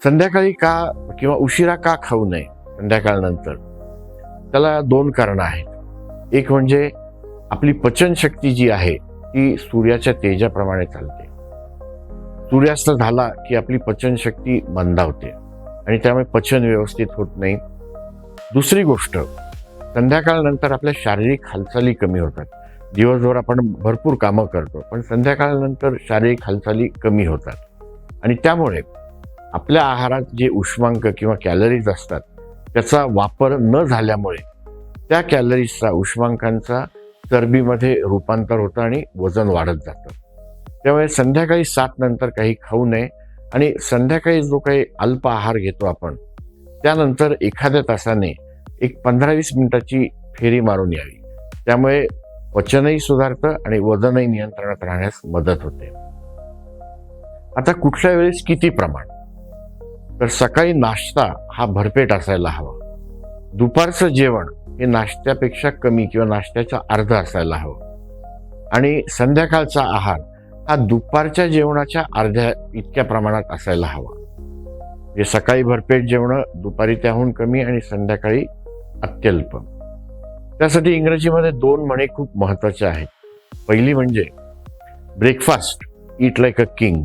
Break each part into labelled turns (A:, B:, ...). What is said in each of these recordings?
A: संध्याकाळी का किंवा उशिरा का खाऊ नये संध्याकाळनंतर? त्याला दोन कारणं आहेत. एक म्हणजे आपली पचनशक्ती जी आहे ती सूर्याच्या तेजाप्रमाणे चालते. सूर्यास्त झाला की आपली पचनशक्ती मंदावते आणि त्यामुळे पचन व्यवस्थित होत नाही. दुसरी गोष्ट, संध्याकाळनंतर आपल्या शारीरिक हालचाली कमी होतात. दिवसभर आपण भरपूर कामं करतो, पण संध्याकाळनंतर शारीरिक हालचाली कमी होतात आणि त्यामुळे आपल्या आहारात जे उष्मांक किंवा कॅलरीज असतात त्याचा वापर न झाल्यामुळे त्या कॅलरीजचा, उष्मांकांचा चरबीमध्ये रूपांतर होतं आणि वजन वाढत जातं. त्यामुळे संध्याकाळी 7 नंतर काही खाऊ नये आणि संध्याकाळी जो काही अल्प आहार घेतो आपण त्यानंतर एखाद्या तासाने एक 15-20 मिनिटाची फेरी मारून यावी. त्यामुळे पचनही सुधारतं आणि वजनही नियंत्रणात राहण्यास मदत होते. आता कुठल्या वेळेस किती प्रमाण? तर सकाळी नाश्ता हा भरपेट असायला हवा. दुपारचं जेवण हे नाश्त्यापेक्षा कमी किंवा नाश्त्याचा अर्धा असायला हवं आणि संध्याकाळचा आहार हा दुपारच्या जेवणाच्या अर्ध्या इतक्या प्रमाणात असायला हवा. म्हणजे सकाळी भरपेट जेवण, दुपारी त्याहून कमी आणि संध्याकाळी अत्यल्प. त्यासाठी इंग्रजीमध्ये 2 म्हणी खूप महत्वाच्या आहेत. पहिली म्हणजे breakfast, eat like a king.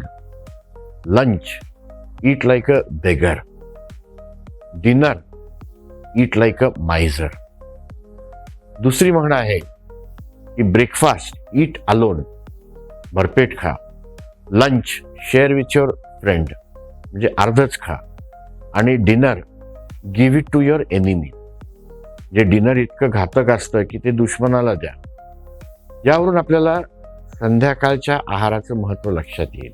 A: Lunch, eat like a beggar. Dinner, eat like a miser. दुसरी म्हण आहे की ब्रेकफास्ट, ईट अलोन, भरपेट खा. Lunch, share with your friend, म्हणजे अर्धच खा. आणि dinner, give it to your enemy. जे डिनर इतकं घातक असतं की ते दुश्मनाला द्या. यावरून आपल्याला संध्याकाळच्या आहाराचं महत्त्व लक्षात येईल.